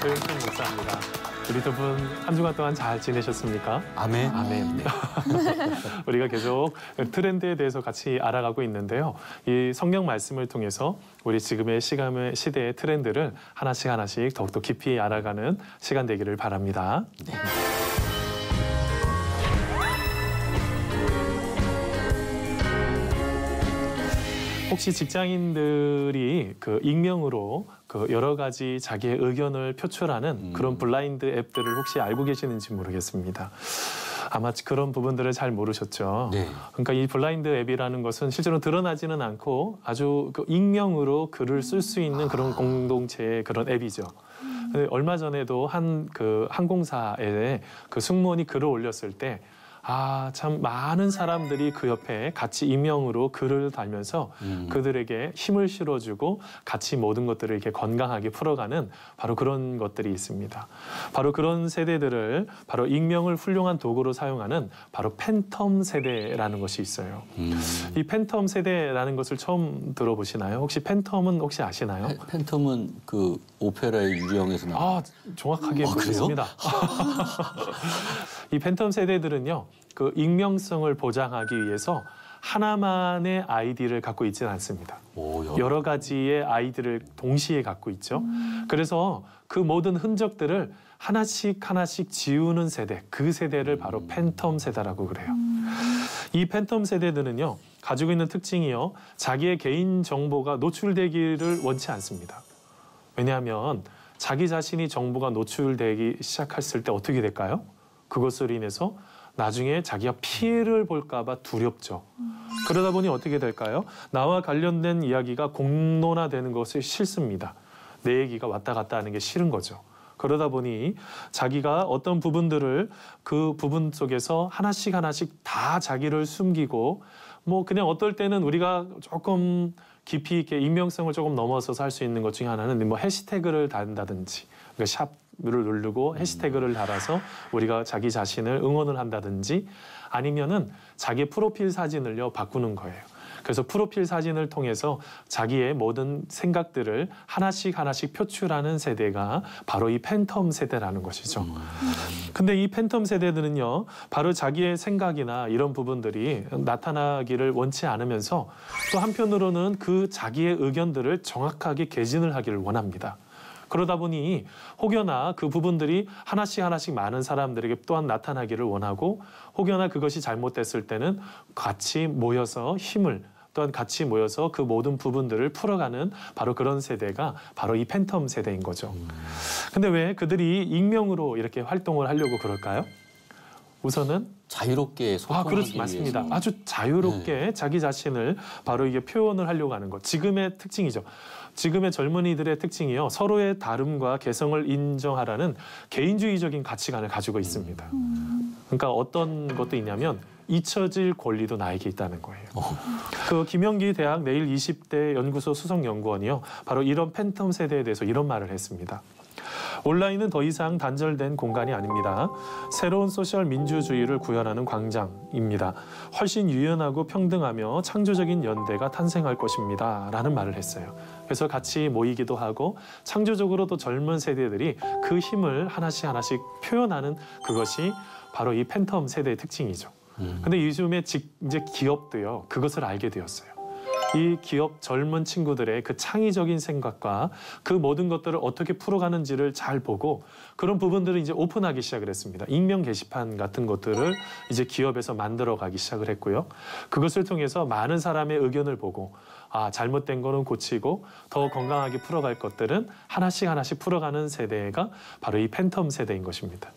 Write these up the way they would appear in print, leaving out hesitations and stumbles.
조영준 목사입니다. 우리 두 분 한 주간 동안 잘 지내셨습니까? 아멘. 아멘. 우리가 계속 트렌드에 대해서 같이 알아가고 있는데요. 이 성경 말씀을 통해서 우리 지금의 시대의 트렌드를 하나씩 더욱더 깊이 알아가는 시간 되기를 바랍니다. 네. 혹시 직장인들이 그 익명으로 그 여러 가지 자기의 의견을 표출하는 그런 블라인드 앱들을 혹시 알고 계시는지 모르겠습니다. 아마 그런 부분들을 잘 모르셨죠. 네. 그러니까 이 블라인드 앱이라는 것은 실제로 드러나지는 않고 아주 그 익명으로 글을 쓸 수 있는 그런 공동체의 그런 앱이죠. 얼마 전에도 한 그 항공사에 그 승무원이 글을 올렸을 때 참 많은 사람들이 그 옆에 같이 익명으로 글을 달면서 그들에게 힘을 실어주고 같이 모든 것들을 이렇게 건강하게 풀어가는 바로 그런 것들이 있습니다. 바로 그런 세대들을 바로 익명을 훌륭한 도구로 사용하는 바로 팬텀 세대라는 것이 있어요. 이 팬텀 세대라는 것을 처음 들어보시나요? 혹시 팬텀은 혹시 아시나요? 팬텀은 그 오페라의 유령에서 나온. 정확하게 보셨습니다. 이 팬텀 세대들은요, 그 익명성을 보장하기 위해서 하나만의 아이디를 갖고 있지는 않습니다. 여러 가지의 아이디를 동시에 갖고 있죠. 그래서 그 모든 흔적들을 하나씩 지우는 세대, 그 세대를 바로 팬텀 세대라고 그래요. 이 팬텀 세대들은요, 가지고 있는 특징이요, 자기의 개인 정보가 노출되기를 원치 않습니다. 왜냐하면 자기 자신이 정보가 노출되기 시작했을 때 어떻게 될까요? 그것으로 인해서 나중에 자기가 피해를 볼까 봐 두렵죠. 그러다 보니 어떻게 될까요? 나와 관련된 이야기가 공론화되는 것이 싫습니다. 내 얘기가 왔다 갔다 하는 게 싫은 거죠. 그러다 보니 자기가 어떤 부분들을 그 부분 속에서 하나씩 다 자기를 숨기고 그냥 어떨 때는 우리가 조금 깊이 있게 익명성을 조금 넘어서서 할 수 있는 것 중에 하나는 해시태그를 달다든지 그러니까 샵을 누르고 해시태그를 달아서 우리가 자기 자신을 응원을 한다든지 아니면은 자기 프로필 사진을요 바꾸는 거예요. 그래서 프로필 사진을 통해서 자기의 모든 생각들을 하나씩 표출하는 세대가 바로 이 팬텀 세대라는 것이죠. 근데 이 팬텀 세대들은요, 바로 자기의 생각이나 이런 부분들이 나타나기를 원치 않으면서 또 한편으로는 그 자기의 의견들을 정확하게 개진을 하기를 원합니다. 그러다 보니 혹여나 그 부분들이 하나씩 많은 사람들에게 또한 나타나기를 원하고 혹여나 그것이 잘못됐을 때는 같이 모여서 또한 같이 모여서 그 모든 부분들을 풀어가는 바로 그런 세대가 바로 이 팬텀 세대인 거죠. 근데 왜 그들이 익명으로 이렇게 활동을 하려고 그럴까요? 우선은 자유롭게 소통하기 그렇죠. 맞습니다. 위해서. 아주 자유롭게 자기 자신을 바로 이게 표현을 하려고 하는 것. 지금의 특징이죠. 지금의 젊은이들의 특징이요. 서로의 다름과 개성을 인정하라는 개인주의적인 가치관을 가지고 있습니다. 그러니까 어떤 것도 있냐면 잊혀질 권리도 나에게 있다는 거예요. 그 김영기 대학 내일 20대 연구소 수석연구원이요. 바로 이런 팬텀 세대에 대해서 이런 말을 했습니다. 온라인은 더 이상 단절된 공간이 아닙니다. 새로운 소셜 민주주의를 구현하는 광장입니다. 훨씬 유연하고 평등하며 창조적인 연대가 탄생할 것입니다. 라는 말을 했어요. 그래서 같이 모이기도 하고 창조적으로 또 젊은 세대들이 그 힘을 하나씩 표현하는 그것이 바로 이 팬텀 세대의 특징이죠. 근데 요즘에 이제 기업도요, 그것을 알게 되었어요. 이 기업 젊은 친구들의 그 창의적인 생각과 그 모든 것들을 어떻게 풀어가는지를 잘 보고 그런 부분들을 이제 오픈하기 시작을 했습니다. 익명 게시판 같은 것들을 이제 기업에서 만들어가기 시작을 했고요. 그것을 통해서 많은 사람의 의견을 보고 잘못된 거는 고치고 더 건강하게 풀어갈 것들은 하나씩 풀어가는 세대가 바로 이 팬텀 세대인 것입니다.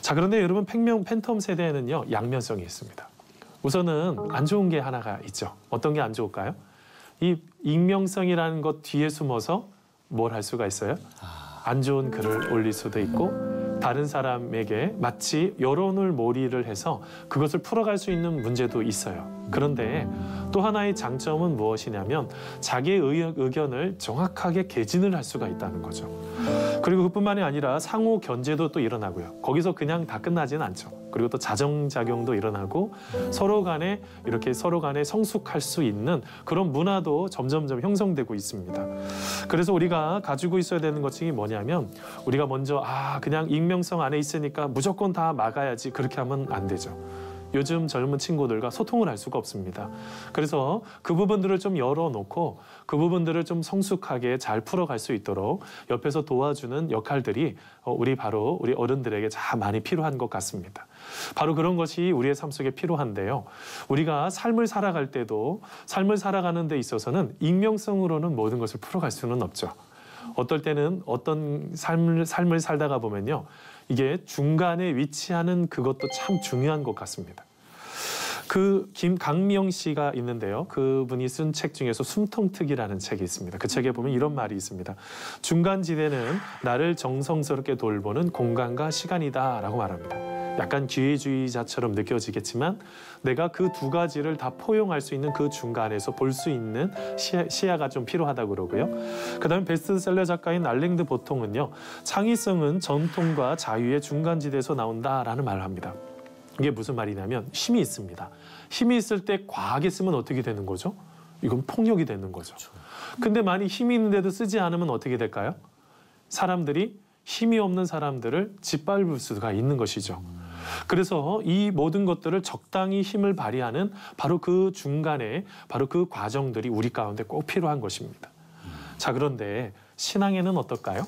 자, 그런데 여러분 팬텀 세대에는요 양면성이 있습니다. 우선은 안 좋은 게 하나가 있죠. 어떤 게 안 좋을까요? 이 익명성이라는 것 뒤에 숨어서 뭘 할 수가 있어요? 안 좋은 글을 올릴 수도 있고 다른 사람에게 마치 여론을 몰이를 해서 그것을 풀어갈 수 있는 문제도 있어요. 그런데 또 하나의 장점은 무엇이냐면 자기의 의견을 정확하게 개진을 할 수가 있다는 거죠. 그리고 그뿐만이 아니라 상호 견제도 또 일어나고요. 거기서 그냥 다 끝나지는 않죠. 그리고 또 자정작용도 일어나고 서로 간에 이렇게 서로 간에 성숙할 수 있는 그런 문화도 점점점 형성되고 있습니다. 그래서 우리가 가지고 있어야 되는 것 중에 뭐냐면 우리가 먼저 그냥 익명성 안에 있으니까 무조건 다 막아야지 그렇게 하면 안 되죠. 요즘 젊은 친구들과 소통을 할 수가 없습니다. 그래서 그 부분들을 좀 열어놓고 그 부분들을 좀 성숙하게 잘 풀어갈 수 있도록 옆에서 도와주는 역할들이 우리 어른들에게 참 많이 필요한 것 같습니다. 바로 그런 것이 우리의 삶 속에 필요한데요. 우리가 삶을 살아갈 때도 삶을 살아가는 데 있어서는 익명성으로는 모든 것을 풀어갈 수는 없죠. 어떨 때는 어떤 삶을 살다가 보면요. 이게 중간에 위치하는 그것도 참 중요한 것 같습니다. 김강명 씨가 있는데요. 그분이 쓴 책 중에서 숨통특이라는 책이 있습니다. 그 책에 보면 이런 말이 있습니다. 중간지대는 나를 정성스럽게 돌보는 공간과 시간이다라고 말합니다. 약간 기회주의자처럼 느껴지겠지만 내가 그 두 가지를 다 포용할 수 있는 그 중간에서 볼 수 있는 시야가 좀 필요하다고 그러고요. 그다음에 베스트셀러 작가인 알랭드 보통은요. 창의성은 전통과 자유의 중간지대에서 나온다라는 말을 합니다. 이게 무슨 말이냐면 힘이 있습니다. 힘이 있을 때 과하게 쓰면 어떻게 되는 거죠? 이건 폭력이 되는 거죠. 근데 만약 힘이 있는데도 쓰지 않으면 어떻게 될까요? 사람들이 힘이 없는 사람들을 짓밟을 수가 있는 것이죠. 그래서 이 모든 것들을 적당히 힘을 발휘하는 바로 그 중간에 바로 그 과정들이 우리 가운데 꼭 필요한 것입니다. 자, 그런데 신앙에는 어떨까요?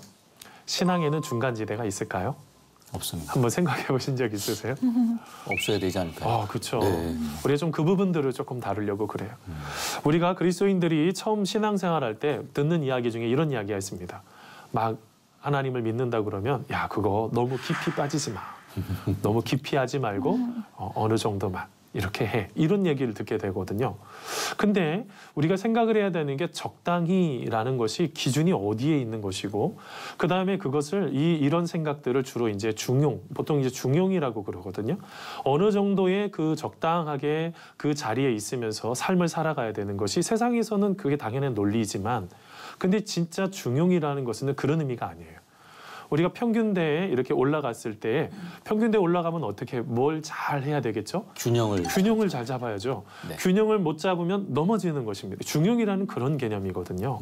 신앙에는 중간지대가 있을까요? 없습니다. 한번 생각해 보신 적 있으세요? 없어야 되지 않을까요? 그렇죠. 네. 우리가 좀 그 부분들을 조금 다루려고 그래요. 우리가 그리스도인들이 처음 신앙생활할 때 듣는 이야기 중에 이런 이야기가 있습니다. 막 하나님을 믿는다 그러면 야, 그거 너무 깊이 빠지지 마. 너무 깊이 하지 말고 어느 정도만 이렇게 해. 이런 얘기를 듣게 되거든요. 근데 우리가 생각을 해야 되는 게 적당히라는 것이 기준이 어디에 있는 것이고 그다음에 그것을 이런 생각들을 주로 이제 보통 이제 중용이라고 그러거든요. 어느 정도의 그 적당하게 그 자리에 있으면서 삶을 살아가야 되는 것이 세상에서는 그게 당연한 논리이지만 근데 진짜 중용이라는 것은 그런 의미가 아니에요. 우리가 평균대에 이렇게 올라갔을 때 평균대에 올라가면 어떻게 뭘 잘 해야 되겠죠? 균형을 잘 잡아야죠. 네. 균형을 못 잡으면 넘어지는 것입니다. 중용이라는 그런 개념이거든요.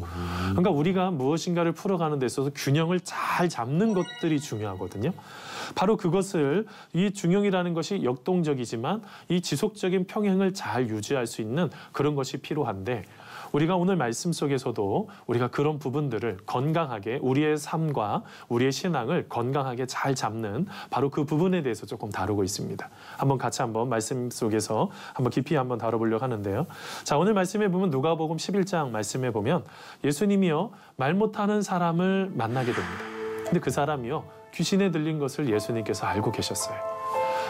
그러니까 우리가 무엇인가를 풀어가는 데 있어서 균형을 잘 잡는 것들이 중요하거든요. 바로 그것을 이 중용이라는 것이 역동적이지만 이 지속적인 평행을 잘 유지할 수 있는 그런 것이 필요한데 우리가 오늘 말씀 속에서도 우리가 그런 부분들을 건강하게 우리의 삶과 우리의 신앙을 건강하게 잘 잡는 바로 그 부분에 대해서 조금 다루고 있습니다. 같이 말씀 속에서 깊이 다뤄보려고 하는데요. 자, 오늘 말씀에 보면 누가복음 11장 말씀에 보면 예수님이요 말 못하는 사람을 만나게 됩니다. 근데 그 사람이요 귀신에 들린 것을 예수님께서 알고 계셨어요.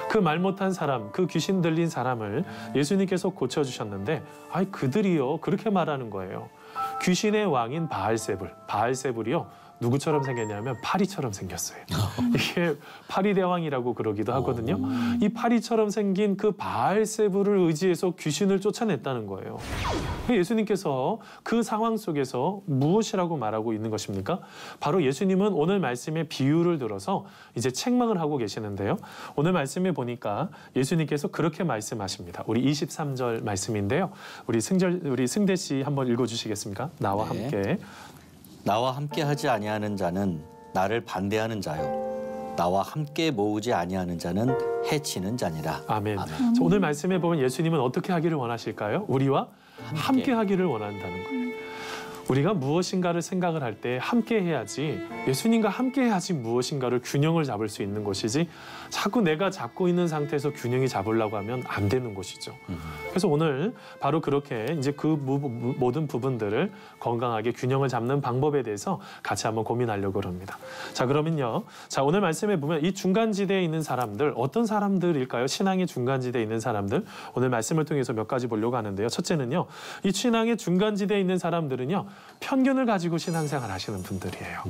그 말 못한 사람, 그 귀신 들린 사람을 예수님께서 고쳐주셨는데 그들이요 그렇게 말하는 거예요. 귀신의 왕인 바알세불이요 누구처럼 생겼냐면 파리처럼 생겼어요. 이게 파리대왕이라고 그러기도 하거든요. 이 파리처럼 생긴 그 바알세불을 의지해서 귀신을 쫓아냈다는 거예요. 예수님께서 그 상황 속에서 무엇이라고 말하고 있는 것입니까? 바로 예수님은 오늘 말씀의 비유를 들어서 이제 책망을 하고 계시는데요. 오늘 말씀에 보니까 예수님께서 그렇게 말씀하십니다. 우리 23절 말씀인데요. 우리 승대 씨 한번 읽어주시겠습니까? 나와 함께. 나와 함께 하지 아니하는 자는 나를 반대하는 자요 나와 함께 모으지 아니하는 자는 해치는 자니라. 아멘. 오늘 말씀에 보면 예수님은 어떻게 하기를 원하실까요? 우리와 함께 하기를 원한다는 거예요. 우리가 무엇인가를 생각을 할 때 함께 해야지 예수님과 함께 해야지 무엇인가를 균형을 잡을 수 있는 것이지 자꾸 내가 잡고 있는 상태에서 균형이 잡으려고 하면 안 되는 것이죠. 그래서 오늘 바로 그렇게 이제 그 모든 부분들을 건강하게 균형을 잡는 방법에 대해서 같이 한번 고민하려고 합니다. 자, 그러면요. 자, 오늘 말씀에 보면 이 중간지대에 있는 사람들 어떤 사람들일까요? 신앙의 중간지대에 있는 사람들 오늘 말씀을 통해서 몇 가지 보려고 하는데요. 첫째는요. 이 신앙의 중간지대에 있는 사람들은요. 편견을 가지고 신앙생활 하시는 분들이에요.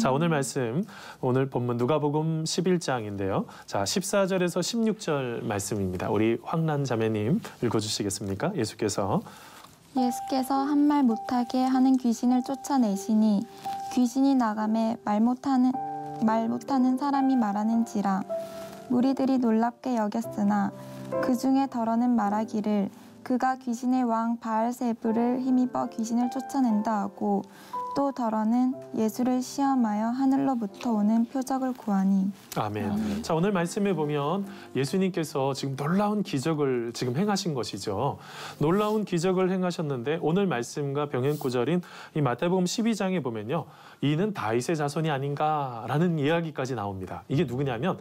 자, 오늘 말씀, 오늘 본문 누가복음 11장인데요. 자, 14절에서 16절 말씀입니다. 우리 황란 자매님 읽어주시겠습니까? 예수께서 한 말 못하게 하는 귀신을 쫓아내시니 귀신이 나가매 말 못하는 사람이 말하는지라 무리들이 놀랍게 여겼으나 그 중에 더러는 말하기를 그가 귀신의 왕 바알세불을 힘입어 귀신을 쫓아낸다 하고 또 더러는 예수를 시험하여 하늘로부터 오는 표적을 구하니. 아멘. 자, 오늘 말씀에 보면 예수님께서 지금 놀라운 기적을 지금 행하신 것이죠. 놀라운 기적을 행하셨는데 오늘 말씀과 병행 구절인 이 마태복음 12장에 보면요. 이는 다윗의 자손이 아닌가라는 이야기까지 나옵니다. 이게 누구냐면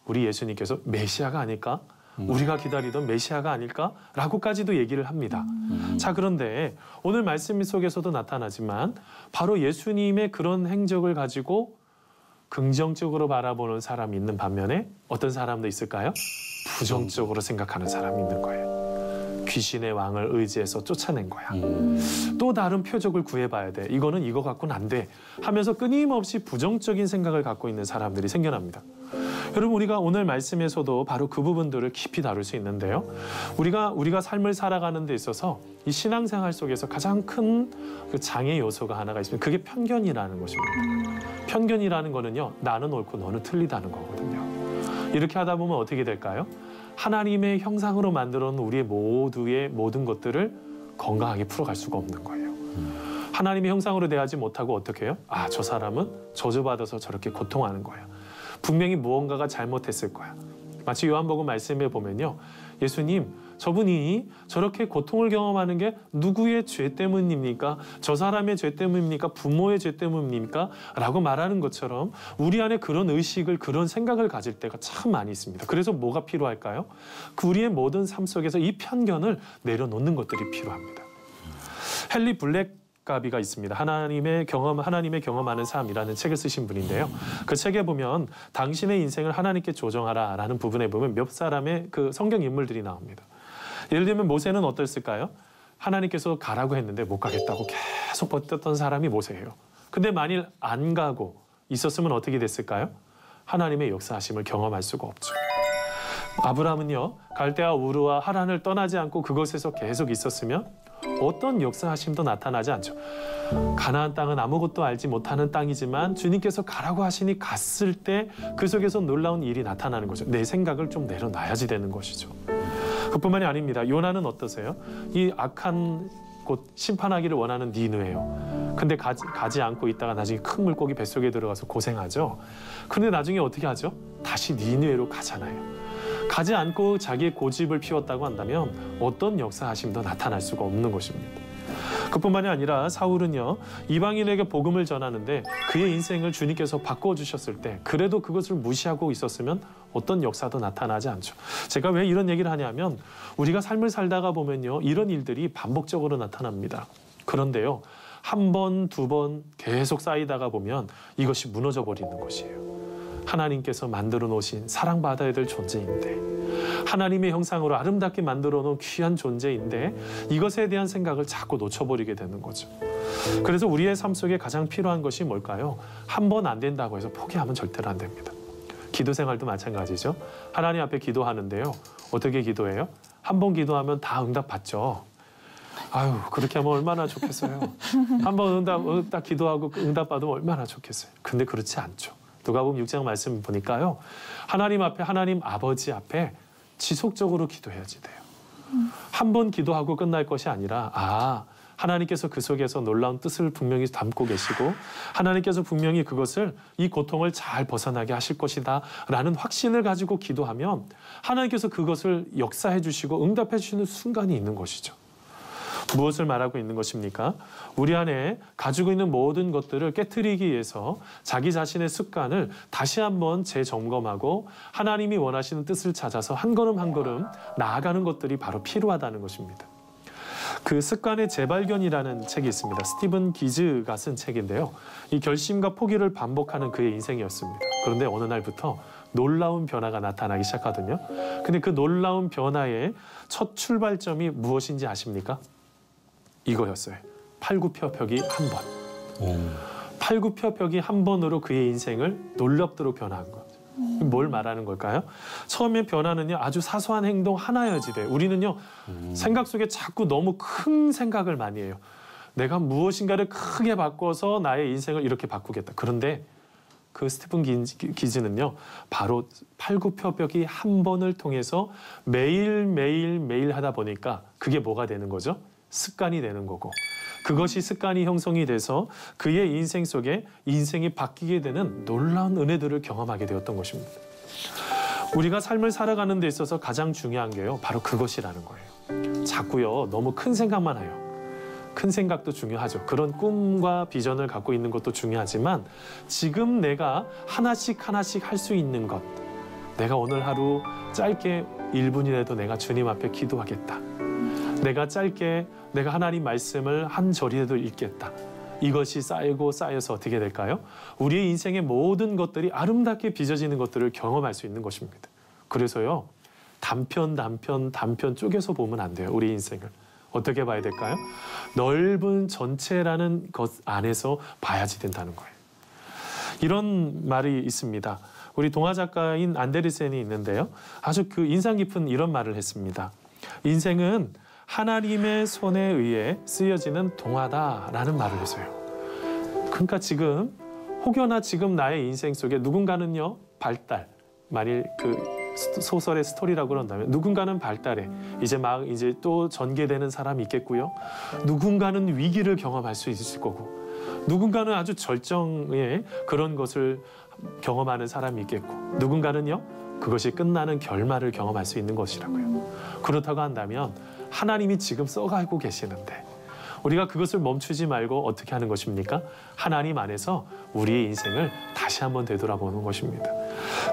우리 예수님께서 메시아가 아닐까? 우리가 기다리던 메시아가 아닐까라고까지도 얘기를 합니다. 자, 그런데 오늘 말씀 속에서도 나타나지만 바로 예수님의 그런 행적을 가지고 긍정적으로 바라보는 사람이 있는 반면에 어떤 사람도 있을까요? 부정적으로 생각하는 사람이 있는 거예요. 귀신의 왕을 의지해서 쫓아낸 거야. 또 다른 표적을 구해봐야 돼. 이거는 이거 갖고는 안 돼. 하면서 끊임없이 부정적인 생각을 갖고 있는 사람들이 생겨납니다. 여러분, 우리가 오늘 말씀에서도 바로 그 부분들을 깊이 다룰 수 있는데요. 우리가 삶을 살아가는 데 있어서 이 신앙생활 속에서 가장 큰 그 장애 요소가 하나가 있습니다. 그게 편견이라는 것입니다. 편견이라는 거는요, 나는 옳고 너는 틀리다는 거거든요. 이렇게 하다 보면 어떻게 될까요? 하나님의 형상으로 만들어 놓은 우리의 모든 것들을 건강하게 풀어갈 수가 없는 거예요. 하나님의 형상으로 대하지 못하고 어떻게 해요? 아, 저 사람은 저주받아서 저렇게 고통하는 거야. 분명히 무언가가 잘못했을 거야. 마치 요한복음 말씀에 보면요. 예수님, 저분이 저렇게 고통을 경험하는 게 누구의 죄 때문입니까? 저 사람의 죄 때문입니까? 부모의 죄 때문입니까? 라고 말하는 것처럼 우리 안에 그런 의식을, 그런 생각을 가질 때가 참 많이 있습니다. 그래서 뭐가 필요할까요? 우리의 모든 삶 속에서 이 편견을 내려놓는 것들이 필요합니다. 헨리 블랙가비가 있습니다. 하나님의 경험하는 삶이라는 책을 쓰신 분인데요. 그 책에 보면 당신의 인생을 하나님께 조정하라라는 부분에 보면 몇 사람의 그 성경 인물들이 나옵니다. 예를 들면 모세는 어땠을까요? 하나님께서 가라고 했는데 못 가겠다고 계속 버텼던 사람이 모세예요. 근데 만일 안 가고 있었으면 어떻게 됐을까요? 하나님의 역사하심을 경험할 수가 없죠. 아브라함은요, 갈대아 우르와 하란을 떠나지 않고 그곳에서 계속 있었으면 어떤 역사하심도 나타나지 않죠. 가나안 땅은 아무것도 알지 못하는 땅이지만 주님께서 가라고 하시니 갔을 때 그 속에서 놀라운 일이 나타나는 거죠. 내 생각을 좀 내려놔야지 되는 것이죠. 그뿐만이 아닙니다. 요나는 어떠세요? 이 악한 곳 심판하기를 원하는 니느웨예요. 근데 가지 않고 있다가 나중에 큰 물고기 뱃속에 들어가서 고생하죠. 근데 나중에 어떻게 하죠? 다시 니느웨로 가잖아요. 가지 않고 자기의 고집을 피웠다고 한다면 어떤 역사하심도 나타날 수가 없는 것입니다. 그뿐만이 아니라 사울은요, 이방인에게 복음을 전하는데 그의 인생을 주님께서 바꿔주셨을 때 그래도 그것을 무시하고 있었으면 어떤 역사도 나타나지 않죠. 제가 왜 이런 얘기를 하냐면 우리가 삶을 살다가 보면요, 이런 일들이 반복적으로 나타납니다. 그런데요, 한 번, 두 번 계속 쌓이다가 보면 이것이 무너져 버리는 것이에요. 하나님께서 만들어 놓으신 사랑받아야 될 존재인데, 하나님의 형상으로 아름답게 만들어 놓은 귀한 존재인데 이것에 대한 생각을 자꾸 놓쳐버리게 되는 거죠. 그래서 우리의 삶 속에 가장 필요한 것이 뭘까요? 한 번 안 된다고 해서 포기하면 절대로 안 됩니다. 기도 생활도 마찬가지죠. 하나님 앞에 기도하는데요, 어떻게 기도해요? 한 번 기도하면 다 응답받죠. 아유, 그렇게 하면 얼마나 좋겠어요. 한 번 딱 기도하고 응답받으면 얼마나 좋겠어요. 근데 그렇지 않죠. 누가복음 6장 말씀 보니까요, 하나님 앞에, 하나님 아버지 앞에 지속적으로 기도해야지 돼요. 한 번 기도하고 끝날 것이 아니라 하나님께서 그 속에서 놀라운 뜻을 분명히 담고 계시고 하나님께서 분명히 그것을, 이 고통을 잘 벗어나게 하실 것이다 라는 확신을 가지고 기도하면 하나님께서 그것을 역사해 주시고 응답해 주시는 순간이 있는 것이죠. 무엇을 말하고 있는 것입니까? 우리 안에 가지고 있는 모든 것들을 깨트리기 위해서 자기 자신의 습관을 다시 한번 재점검하고 하나님이 원하시는 뜻을 찾아서 한 걸음 한 걸음 나아가는 것들이 바로 필요하다는 것입니다. 그 습관의 재발견이라는 책이 있습니다. 스티븐 기즈가 쓴 책인데요. 이 결심과 포기를 반복하는 그의 인생이었습니다. 그런데 어느 날부터 놀라운 변화가 나타나기 시작하거든요. 근데 그 놀라운 변화의 첫 출발점이 무엇인지 아십니까? 이거였어요. 팔굽혀펴기 한 번. 팔굽혀펴기 한 번으로 그의 인생을 놀랍도록 변화한 것. 뭘 말하는 걸까요? 처음에 변화는요, 아주 사소한 행동 하나여지 돼. 우리는요, 생각 속에 자꾸 너무 큰 생각을 많이 해요. 내가 무엇인가를 크게 바꿔서 나의 인생을 이렇게 바꾸겠다. 그런데 그 스티븐 기즈는요, 바로 팔굽혀펴기 한 번을 통해서 매일 하다 보니까 그게 뭐가 되는 거죠? 습관이 되는 거고, 그것이 습관이 형성이 돼서 그의 인생 속에 인생이 바뀌게 되는 놀라운 은혜들을 경험하게 되었던 것입니다. 우리가 삶을 살아가는 데 있어서 가장 중요한 게요, 바로 그것이라는 거예요. 자꾸요, 너무 큰 생각만 해요. 큰 생각도 중요하죠. 그런 꿈과 비전을 갖고 있는 것도 중요하지만 지금 내가 하나씩 할 수 있는 것, 내가 오늘 하루 짧게 1분이라도 내가 주님 앞에 기도하겠다. 내가 짧게 내가 하나님 말씀을 한 절이라도 읽겠다. 이것이 쌓여서 어떻게 될까요? 우리의 인생의 모든 것들이 아름답게 빚어지는 것들을 경험할 수 있는 것입니다. 그래서요, 단편 쪼개서 보면 안 돼요. 우리 인생을. 어떻게 봐야 될까요? 넓은 전체라는 것 안에서 봐야지 된다는 거예요. 이런 말이 있습니다. 우리 동화 작가인 안데르센이 있는데요. 아주 그 인상 깊은 이런 말을 했습니다. 인생은 하나님의 손에 의해 쓰여지는 동화다라는 말을 했어요. 그러니까 지금 혹여나 지금 나의 인생 속에 누군가는요, 발달, 만일 그 소설의 스토리라고 그런다면 누군가는 발달해 이제 또 전개되는 사람이 있겠고요. 누군가는 위기를 경험할 수 있을 거고, 누군가는 아주 절정의 그런 것을 경험하는 사람이 있겠고, 누군가는요, 그것이 끝나는 결말을 경험할 수 있는 것이라고요. 그렇다고 한다면 하나님이 지금 써가고 계시는데 우리가 그것을 멈추지 말고 어떻게 하는 것입니까? 하나님 안에서 우리의 인생을 다시 한번 되돌아보는 것입니다.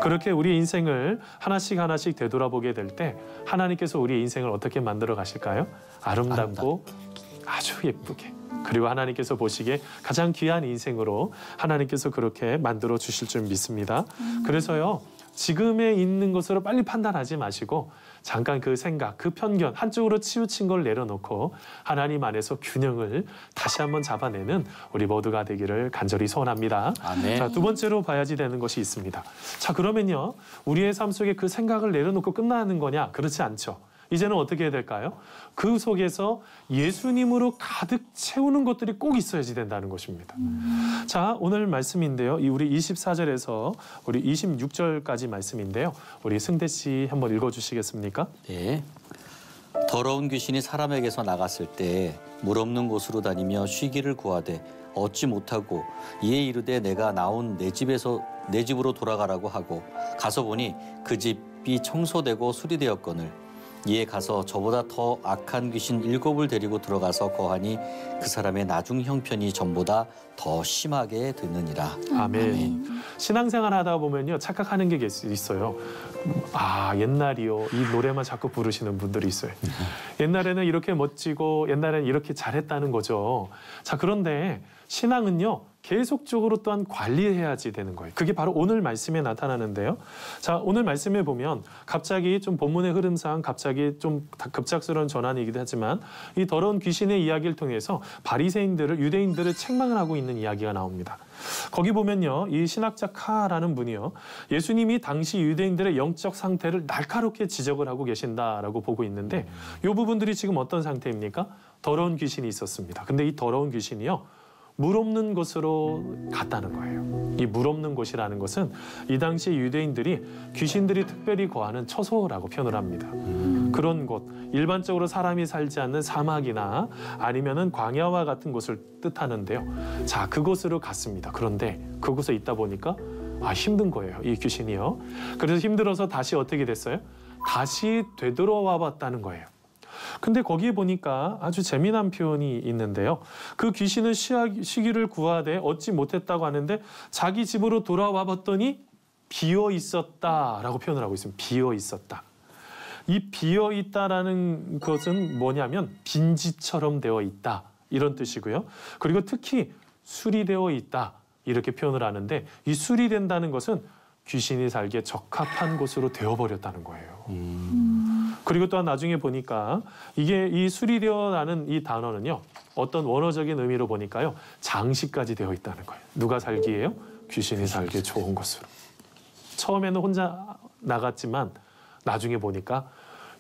그렇게 우리의 인생을 하나씩 되돌아보게 될 때 하나님께서 우리의 인생을 어떻게 만들어 가실까요? 아름답고 아주 예쁘게, 그리고 하나님께서 보시기에 가장 귀한 인생으로 하나님께서 그렇게 만들어 주실 줄 믿습니다. 그래서요, 지금에 있는 것으로 빨리 판단하지 마시고 잠깐 그 생각, 그 편견 한쪽으로 치우친 걸 내려놓고 하나님 안에서 균형을 다시 한번 잡아내는 우리 모두가 되기를 간절히 소원합니다. 아멘. 자, 두 번째로 봐야지 되는 것이 있습니다. 자, 그러면요, 우리의 삶 속에 그 생각을 내려놓고 끝나는 거냐? 그렇지 않죠. 이제는 어떻게 해야 될까요? 그 속에서 예수님으로 가득 채우는 것들이 꼭 있어야지 된다는 것입니다. 자, 오늘 말씀인데요. 우리 24절에서 우리 26절까지 말씀인데요. 우리 승대 씨 한번 읽어주시겠습니까? 네. 더러운 귀신이 사람에게서 나갔을 때 물 없는 곳으로 다니며 쉬기를 구하되 얻지 못하고 이에 이르되 내가 나온 내 집으로 돌아가라고 하고 가서 보니 그 집이 청소되고 수리되었거늘 이에 가서 저보다 더 악한 귀신 7을 데리고 들어가서 거하니 그 사람의 나중 형편이 전보다 더 심하게 되느니라. 아멘. 신앙생활 하다 보면요, 착각하는 게 있어요. 아, 옛날이요, 이 노래만 자꾸 부르시는 분들이 있어요. 옛날에는 이렇게 멋지고 옛날에는 이렇게 잘했다는 거죠. 자, 그런데 신앙은요, 계속적으로 또한 관리해야지 되는 거예요. 그게 바로 오늘 말씀에 나타나는데요. 자, 오늘 말씀에 보면 갑자기 좀 본문의 흐름상 갑자기 좀 급작스러운 전환이기도 하지만 이 더러운 귀신의 이야기를 통해서 유대인들을 책망을 하고 있는 이야기가 나옵니다. 거기 보면요, 이 신학자 카라는 분이요, 예수님이 당시 유대인들의 영적 상태를 날카롭게 지적을 하고 계신다라고 보고 있는데, 이 부분들이 지금 어떤 상태입니까? 더러운 귀신이 있었습니다. 근데 이 더러운 귀신이요, 물 없는 곳으로 갔다는 거예요. 이 물 없는 곳이라는 것은 이 당시 유대인들이 귀신들이 특별히 거하는 처소라고 표현을 합니다. 그런 곳, 일반적으로 사람이 살지 않는 사막이나 아니면은 광야와 같은 곳을 뜻하는데요. 자, 그곳으로 갔습니다. 그런데 그곳에 있다 보니까 힘든 거예요, 이 귀신이요. 그래서 힘들어서 다시 어떻게 됐어요? 다시 되돌아와 봤다는 거예요. 근데 거기에 보니까 아주 재미난 표현이 있는데요. 그 귀신은 쉬기를 구하되 얻지 못했다고 하는데 자기 집으로 돌아와 봤더니 비어 있었다라고 표현을 하고 있습니다. 비어 있었다. 이 비어 있다라는 것은 뭐냐면 빈지처럼 되어 있다, 이런 뜻이고요. 그리고 특히 수리되어 있다, 이렇게 표현을 하는데, 이 수리된다는 것은 귀신이 살기에 적합한 곳으로 되어버렸다는 거예요. 그리고 또한 나중에 보니까 이게 이 수리되어라는 이 단어는요, 어떤 원어적인 의미로 보니까요, 장식까지 되어 있다는 거예요. 누가 살기에요? 귀신이 살기에 좋은 곳으로. 처음에는 혼자 나갔지만 나중에 보니까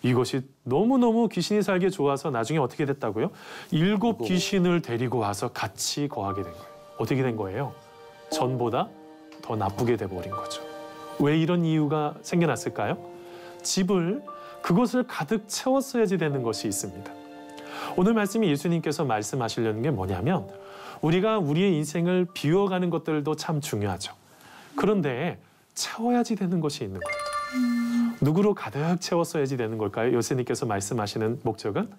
이것이 너무너무 귀신이 살기에 좋아서 나중에 어떻게 됐다고요? 7 귀신을 데리고 와서 같이 거하게 된 거예요. 어떻게 된 거예요? 전보다 더 나쁘게 돼버린 거죠. 왜 이런 이유가 생겨났을까요? 집을 그것을 가득 채웠어야지 되는 것이 있습니다. 오늘 말씀이 예수님께서 말씀하시려는 게 뭐냐면 우리가 우리의 인생을 비워가는 것들도 참 중요하죠. 그런데 채워야지 되는 것이 있는 거예요. 누구로 가득 채웠어야지 되는 걸까요? 예수님께서 말씀하시는 목적은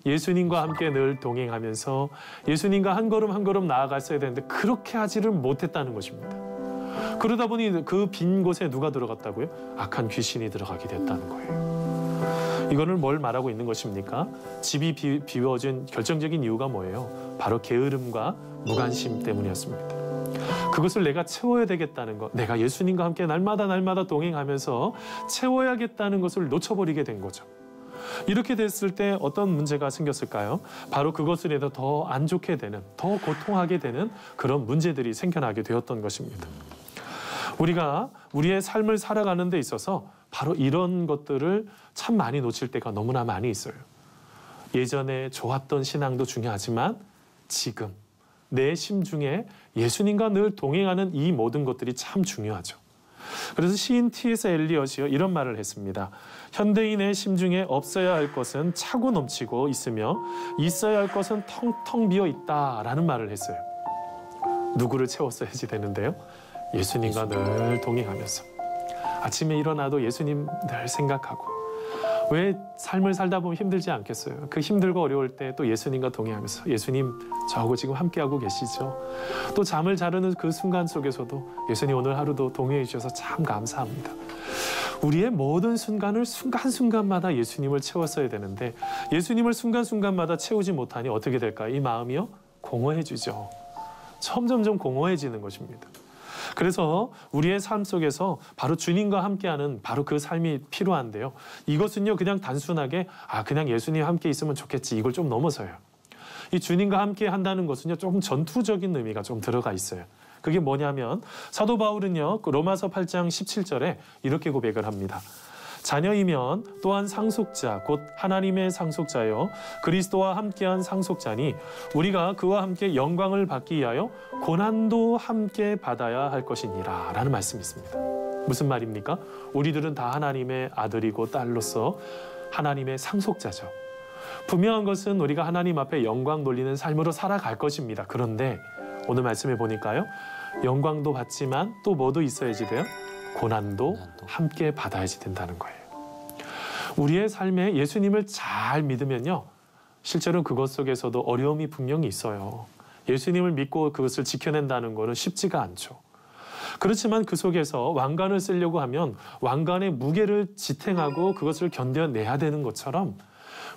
예수님과 함께 늘 동행하면서 예수님과 한 걸음 한 걸음 나아갔어야 되는데 그렇게 하지를 못했다는 것입니다. 그러다 보니 그 빈 곳에 누가 들어갔다고요? 악한 귀신이 들어가게 됐다는 거예요. 이거는 뭘 말하고 있는 것입니까? 집이 비워진 결정적인 이유가 뭐예요? 바로 게으름과 무관심 때문이었습니다. 그것을 내가 채워야 되겠다는 것, 내가 예수님과 함께 날마다 동행하면서 채워야겠다는 것을 놓쳐버리게 된 거죠. 이렇게 됐을 때 어떤 문제가 생겼을까요? 바로 그것을 해서 더 안 좋게 되는, 더 고통하게 되는 그런 문제들이 생겨나게 되었던 것입니다. 우리가 우리의 삶을 살아가는 데 있어서 바로 이런 것들을 참 많이 놓칠 때가 너무나 많이 있어요. 예전에 좋았던 신앙도 중요하지만 지금 내 심중에 예수님과 늘 동행하는 이 모든 것들이 참 중요하죠. 그래서 시인 T.S. 엘리엇이요 이런 말을 했습니다. 현대인의 심중에 없어야 할 것은 차고 넘치고 있으며 있어야 할 것은 텅텅 비어 있다라는 말을 했어요. 누구를 채웠어야지 되는데요. 예수님과 늘 동행하면서 아침에 일어나도 예수님 늘 생각하고 왜 삶을 살다 보면 힘들지 않겠어요? 그 힘들고 어려울 때 또 예수님과 동행하면서 예수님 저하고 지금 함께하고 계시죠? 또 잠을 자르는 그 순간 속에서도 예수님 오늘 하루도 동행해 주셔서 참 감사합니다. 우리의 모든 순간을 순간순간마다 예수님을 채웠어야 되는데 예수님을 순간순간마다 채우지 못하니 어떻게 될까요? 이 마음이요? 공허해지죠. 점점점 공허해지는 것입니다. 그래서 우리의 삶 속에서 바로 주님과 함께하는 바로 그 삶이 필요한데요. 이것은요 그냥 단순하게 그냥 예수님 함께 있으면 좋겠지 이걸 좀 넘어서요. 이 주님과 함께 한다는 것은요 조금 전투적인 의미가 좀 들어가 있어요. 그게 뭐냐면 사도 바울은요 로마서 8장 17절에 이렇게 고백을 합니다. 자녀이면 또한 상속자 곧 하나님의 상속자요 그리스도와 함께한 상속자니 우리가 그와 함께 영광을 받기 위하여 고난도 함께 받아야 할 것이니라 라는 말씀이 있습니다. 무슨 말입니까? 우리들은 다 하나님의 아들이고 딸로서 하나님의 상속자죠. 분명한 것은 우리가 하나님 앞에 영광 돌리는 삶으로 살아갈 것입니다. 그런데 오늘 말씀해 보니까요 영광도 받지만 또 뭐도 있어야지 돼요? 고난도 함께 받아야지 된다는 거예요. 우리의 삶에 예수님을 잘 믿으면요. 실제로 그것 속에서도 어려움이 분명히 있어요. 예수님을 믿고 그것을 지켜낸다는 것은 쉽지가 않죠. 그렇지만 그 속에서 왕관을 쓰려고 하면 왕관의 무게를 지탱하고 그것을 견뎌내야 되는 것처럼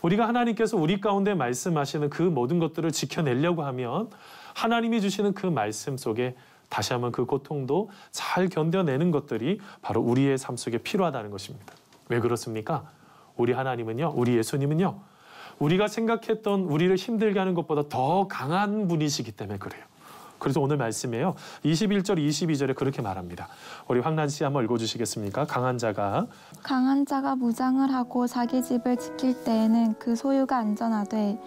우리가 하나님께서 우리 가운데 말씀하시는 그 모든 것들을 지켜내려고 하면 하나님이 주시는 그 말씀 속에 다시 한번 그 고통도 잘 견뎌내는 것들이 바로 우리의 삶 속에 필요하다는 것입니다. 왜 그렇습니까? 우리 하나님은요, 우리 예수님은요, 우리가 생각했던 우리를 힘들게 하는 것보다 더 강한 분이시기 때문에 그래요. 그래서 오늘 말씀에요. 21절, 22절에 그렇게 말합니다. 우리 황란 씨 한번 읽어주시겠습니까? 강한 자가 무장을 하고 자기 집을 지킬 때에는 그 소유가 안전하되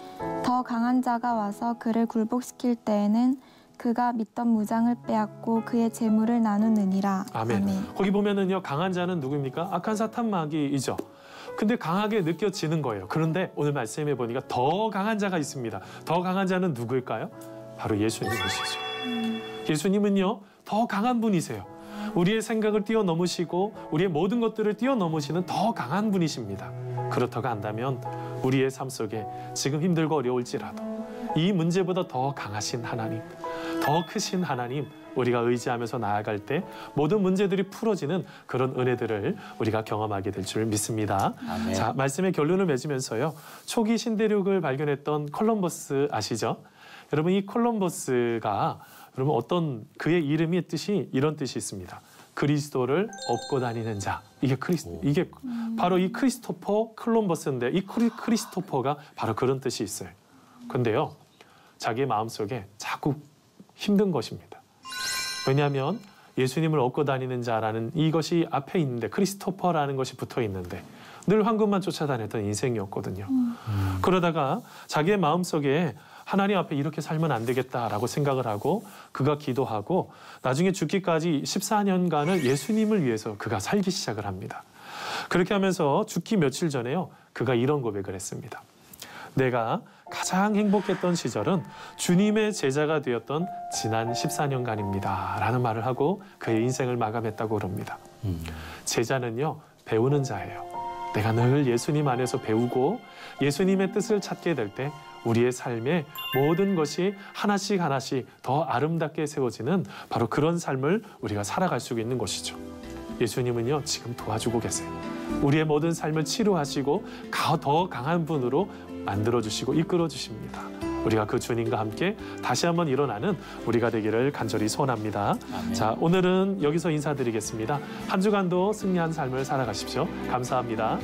더 강한 자가 와서 그를 굴복시킬 때에는 그가 믿던 무장을 빼앗고 그의 재물을 나누느니라. 아멘. 거기 보면은요 강한 자는 누구입니까? 악한 사탄 마귀이죠. 근데 강하게 느껴지는 거예요. 그런데 오늘 말씀해 보니까 더 강한 자가 있습니다. 더 강한 자는 누구일까요? 바로 예수님이시죠. 예수님은요 더 강한 분이세요. 우리의 생각을 뛰어넘으시고 우리의 모든 것들을 뛰어넘으시는 더 강한 분이십니다. 그렇다고 한다면 우리의 삶 속에 지금 힘들고 어려울지라도 이 문제보다 더 강하신 하나님, 더 크신 하나님, 우리가 의지하면서 나아갈 때 모든 문제들이 풀어지는 그런 은혜들을 우리가 경험하게 될 줄 믿습니다. 아멘. 자, 말씀의 결론을 맺으면서요. 초기 신대륙을 발견했던 콜럼버스 아시죠? 여러분 이 콜럼버스가 여러분 어떤 그의 이름의 뜻이 이런 뜻이 있습니다. 그리스도를 업고 다니는 자. 이게 바로 이 크리스토퍼 콜럼버스인데 이 크리스토퍼가 바로 그런 뜻이 있어요. 근데요. 자기의 마음속에 자꾸 힘든 것입니다. 왜냐하면 예수님을 업고 다니는 자라는 이것이 앞에 있는데 크리스토퍼라는 것이 붙어 있는데 늘 황금만 쫓아다녔던 인생이었거든요. 그러다가 자기의 마음속에 하나님 앞에 이렇게 살면 안 되겠다라고 생각을 하고 그가 기도하고 나중에 죽기까지 14년간을 예수님을 위해서 그가 살기 시작을 합니다. 그렇게 하면서 죽기 며칠 전에요. 그가 이런 고백을 했습니다. 내가 가장 행복했던 시절은 주님의 제자가 되었던 지난 14년간입니다. 라는 말을 하고 그의 인생을 마감했다고 그럽니다. 제자는요, 배우는 자예요. 내가 늘 예수님 안에서 배우고 예수님의 뜻을 찾게 될 때 우리의 삶의 모든 것이 하나씩 하나씩 더 아름답게 세워지는 바로 그런 삶을 우리가 살아갈 수 있는 것이죠. 예수님은요, 지금 도와주고 계세요. 우리의 모든 삶을 치료하시고 더 강한 분으로 만들어주시고 이끌어주십니다. 우리가 그 주님과 함께 다시 한번 일어나는 우리가 되기를 간절히 소원합니다. 아멘. 자, 오늘은 여기서 인사드리겠습니다. 한 주간도 승리한 삶을 살아가십시오. 감사합니다.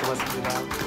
고맙습니다.